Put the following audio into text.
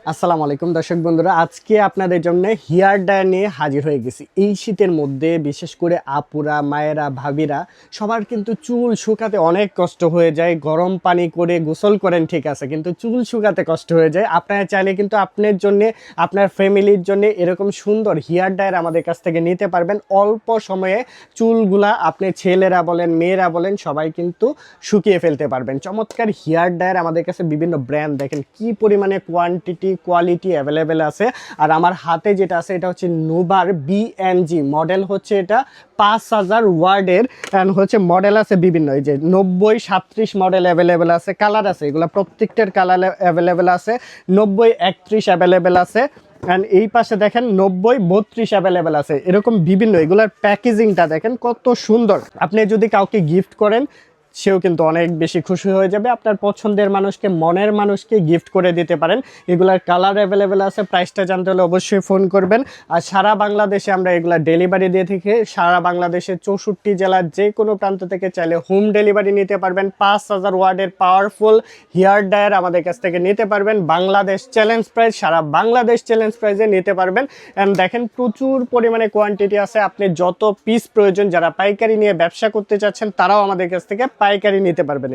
আসসালামু আলাইকুম দর্শক বন্ধুরা, আজকে আপনাদের জন্য হেয়ার ড্রায়ার নিয়ে হাজির হয়ে গেছি। এই শীতের মধ্যে বিশেষ করে আপুরা, মায়েরা, ভাবিরা সবার কিন্তু চুল শুকাতে অনেক কষ্ট হয়ে যায়। গরম পানি করে গোসল করেন ঠিক আছে, কিন্তু চুল শুকাতে কষ্ট হয়ে যায়। আপনারা চাইলে কিন্তু আপনার জন্য, আপনার ফ্যামিলির জন্য এরকম সুন্দর হেয়ার ড্রায়ার আমাদের কাছ থেকে নিতে পারবেন। অল্প সময়ে চুলগুলা আপনি ছেলেরা বলেন, মেয়েরা বলেন, সবাই কিন্তু শুকিয়ে ফেলতে পারবেন। চমৎকার হেয়ার ড্রায়ার আমাদের কাছে বিভিন্ন ব্র্যান্ড, দেখেন কি পরিমাণে কোয়ালিটি অ্যাভেলেবেল আছে। আর আমার হাতে যেটা আছে এটা হচ্ছে নোভার বিএনজি মডেল, হচ্ছে এটা 5000 ওয়ার্ডের। অ্যান্ড হচ্ছে মডেল আছে বিভিন্ন, এই যে 90 37 মডেল অ্যাভেলেবেল আছে। কালার আছে, এগুলো প্রত্যেকটার কালার অ্যাভেলেবেল আছে। 90 31 অ্যাভেলেবেল আছে। অ্যান্ড এই পাশে দেখেন 90 32 অ্যাভেলেবেল আছে। এরকম বিভিন্ন, এগুলার প্যাকেজিংটা দেখেন কত সুন্দর। আপনি যদি কাউকে গিফট করেন, সেও কিন্তু অনেক বেশি খুশি হয়ে যাবে। আপনার পছন্দের মানুষকে, মনের মানুষকে গিফট করে দিতে পারেন। এগুলার কালার অ্যাভেলেবেল আছে। প্রাইসটা জানতে হলে অবশ্যই ফোন করবেন। আর সারা বাংলাদেশে আমরা এগুলা ডেলিভারি দিয়ে থাকি। সারা বাংলাদেশে 64 জেলার যে কোনো প্রান্ত থেকে চাইলে হোম ডেলিভারি নিতে পারবেন। 5000 ওয়ার্ডের পাওয়ারফুল হেয়ার ড্রায়ার আমাদের কাছ থেকে নিতে পারবেন। বাংলাদেশ চ্যালেঞ্জ প্রাইস, সারা বাংলাদেশ চ্যালেঞ্জ প্রাইসে নিতে পারবেন। অ্যান্ড দেখেন প্রচুর পরিমাণে কোয়ান্টিটি আছে। আপনি যত পিস প্রয়োজন, যারা পাইকারি নিয়ে ব্যবসা করতে চাচ্ছেন তারাও আমাদের কাছ থেকে পাইকারি নিতে পারবেন।